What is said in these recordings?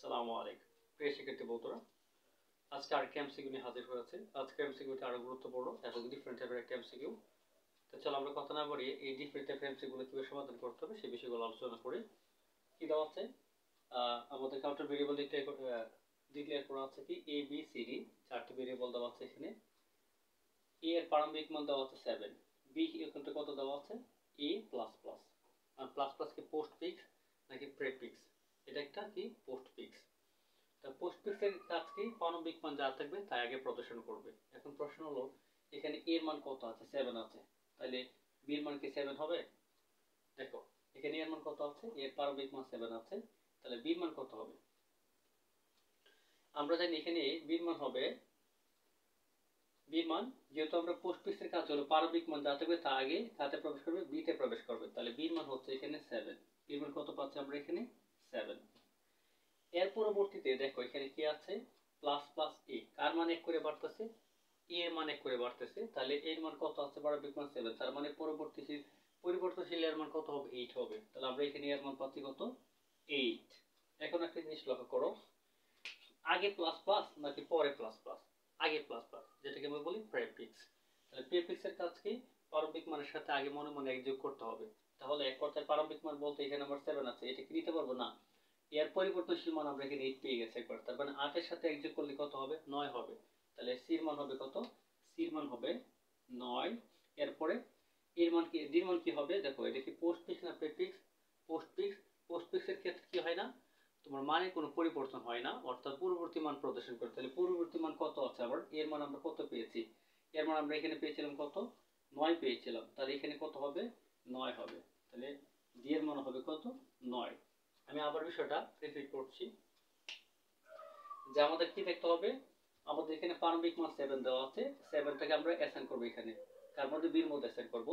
আসসালামু আলাইকুম প্রিয় শিক্ষার্থী বন্ধুরা, আজকে আরেকটি এমসিকিউ নিয়ে হাজির হয়েছে। আজকে এমসিকিউটি আরো গুরুত্বপূর্ণ এবং ডিফারেন্ট টাইপের একটা এমসিকিউ। তো চলো আমরা কথা না বাড়িয়ে এই ডিফারেন্ট টাইপের এমসিকিউগুলো কিভাবে সমাধান করতে হবে সেই বিষয়গুলো আলোচনা করি। কি দেওয়া আছে, আমাদের কাউন্টার ভেরিয়েবল ডিক্লেয়ার করা আছে কি এ বি সি ডি, চারটি ভেরিয়েবল দেওয়া আছে। এখানে এ এর প্রারম্ভিক মান দেওয়া আছে 7, বি এখানে কত দেওয়া আছে এ প্লাস প্লাস। আর প্লাস প্লাস কি পোস্ট ফিক্স নাকি প্রেফিক্স? এটা একটা কি পোস্ট ফিক্স। পোস্টফিক্সের কাজ কি, প্রারম্ভিক মান যা থাকবে তাই আগে প্রদর্শন করবে। এখন প্রশ্ন হলো এখানে এর মান কত আছে, 7 আছে, তাহলে বি এর মান কি 7 হবে? দেখো এখানে এর মান কত আছে, এর প্রারম্ভিক মান 7 আছে, তাহলে বি এর মান কত হবে? আমরা জানি এখানে বি এর মান হবে, বি এর মান যেহেতু আমরা পোস্টফিক্সের কাজ হলো প্রারম্ভিক মান যা থাকবে তা আগে তাতে প্রবেশ করবে, বি তে প্রবেশ করবে, তাহলে বি এর মান হচ্ছে এখানে 7। বি এর মান কত পাচ্ছি আমরা এখানে 7। এর পরবর্তীতে দেখো এখানে কি আছে, প্লাস প্লাস এ, কার মান এক করে বাড়তেছে, এ এর মান এক করে বাড়তেছে, তাহলে এর মান কত আছে প্রারম্ভিক মান 7, তার মানে পরিবর্তনশীল এর মান কত হবে 8 হবে। তাহলে আমরা এখানে এর মান পাচ্ছি কত 8। এখন একটা জিনিস লক্ষ্য করো, আগে প্লাস প্লাস নাকি পরে প্লাস প্লাস? আগে প্লাস প্লাস, যেটাকে আমরা বলি প্রেফিক্স। তাহলে প্রেফিক্স এর কাজ কি, প্রারম্ভিক মানের সাথে আগে মনে মনে এক যোগ করতে হবে। তাহলে এক কথায় প্রারম্ভিক মান বলতে এখানে আমার 7 আছে, এটা কি নিতে পারবো না, এর পরিবর্তনশীল মান আমরা এখানে 8 পেয়ে গেছি একবার, তার মানে 8 এর সাথে এক যোগ করলে কত হবে 9 হবে। তাহলে সি এর মান হবে কত, সি এর মান হবে 9। এরপরে এর মান কি, ডি এর মান কি হবে, দেখো এটা কি পোস্টফিক্স না প্রেফিক্স? পোস্টফিক্স। পোস্টফিক্সের ক্ষেত্রে কি হয় না, তোমার মানে কোনো পরিবর্তন হয় না, অর্থাৎ পূর্ববর্তী মান প্রদর্শন করতে। তাহলে পূর্ববর্তী মান কত আছে আবার, এর মান আমরা কত পেয়েছি, এর মান আমরা এখানে পেয়েছিলাম কত 9 পেয়েছিলাম, তাহলে এখানে কত হবে 9 হবে। তাহলে ডি এর মান হবে কত 9। আমি আবার বিষয়টা রিপিট করছি, যে আমাদের কি দেখতে হবে, আমাদের এখানে প্রারম্ভিক মান 7 দেওয়া আছে, 7টাকে আমরা অ্যাসাইন করব এখানে, তার মধ্যে বি এর মধ্যে অ্যাসাইন করব।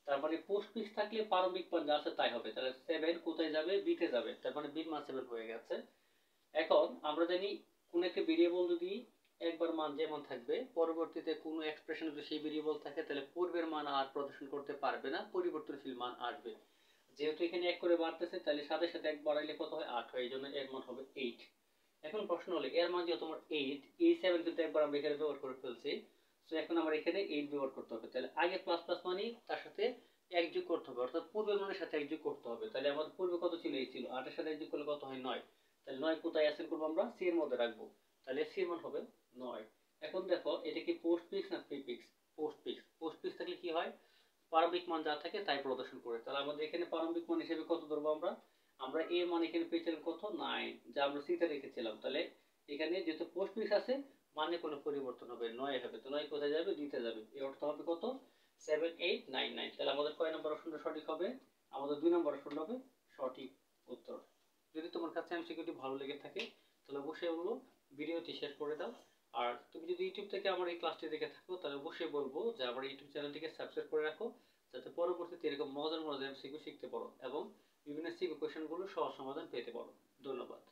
তার মানে পোস্টফিক্স থাকলে প্রারম্ভিক মান যা আছে তাই হবে, তাহলে 7 কোথায় যাবে, বি তে যাবে, তার মানে বি এর মান 7 হয়ে গেছে। এখন আমরা জানি কোন একটা ভেরিয়েবল যদি একবার মান যেমন থাকবে, পরবর্তীতে কোনো এক্সপ্রেশন যদি সেই ভেরিয়েবল থাকে, তাহলে পূর্বের মান আর প্রদর্শন করতে পারবে না, পরিবর্তনশীল মান আসবে। যেহেতু এখানে এক করে বাড়তেছে, তাহলে সাথে সাথে এক বাড়াইলে কত হয় 8 হয়, এই জন্য এর মান হবে 8। এখন প্রশ্ন হলো এর মান যেহেতু তোমার 8, এই 7 কিন্তু একবার আমরা এখানে ব্যবহার করে ফেলছি, তো এখন আমরা এখানে 8 ব্যবহার করতে হবে। তাহলে আগে প্লাস প্লাস মানে তার সাথে এক যোগ করতে হবে, অর্থাৎ পূর্বের মানের সাথে এক যোগ করতে হবে। তাহলে আমাদের পূর্বে কত ছিল, এই ছিল, 8 এর সাথে এক যোগ করলে কত হয় 9। তাহলে 9 কোথায় অ্যাসাইন করব আমরা, সি এর মধ্যে রাখবো, তাহলে সি এর মান হবে 9। এখন দেখো এটা কি পোস্টফিক্স না প্রিফিক্স? পোস্টফিক্স। পোস্টফিক্স থাকলে কি হয়, প্রারম্ভিক মান যা থাকে তাই প্রদর্শন করে। তাহলে আমাদের এখানে প্রারম্ভিক মান হিসেবে কত ধরবো আমরা, আমরা এ মান এখানে পেয়েছিলাম কত 9, যা আমরা সি তে রেখেছিলাম। তাহলে এখানে যেহেতু পোস্টফিক্স আছে মানে কোনো পরিবর্তন হবে, 9 হবে, তো 9 কোথায় যাবে, দিতে যাবে, এর অর্থ হবে কত 7 8 9 9। তাহলে আমাদের কয় নম্বর অপশনটা সঠিক হবে, আমাদের 2 নম্বর অপশনটা হবে সঠিক উত্তর। যদি তোমার কাছে এমসিকিউটি ভালো লেগে থাকে তাহলে অবশ্যই বলবো ভিডিওটি শেয়ার করে দাও। আর তুমি যদি ইউটিউব থেকে আমার এই ক্লাসটি দেখে থাকো তাহলে অবশ্যই বলবো যে আমার ইউটিউব চ্যানেলটিকে সাবস্ক্রাইব করে রাখো, যাতে পরবর্তীতে এরকম মজার মজার এমসিকিউ শিখতে পারো এবং বিভিন্ন সিকিউ কোশ্চেনগুলো সহজ সমাধান পেতে পারো। ধন্যবাদ।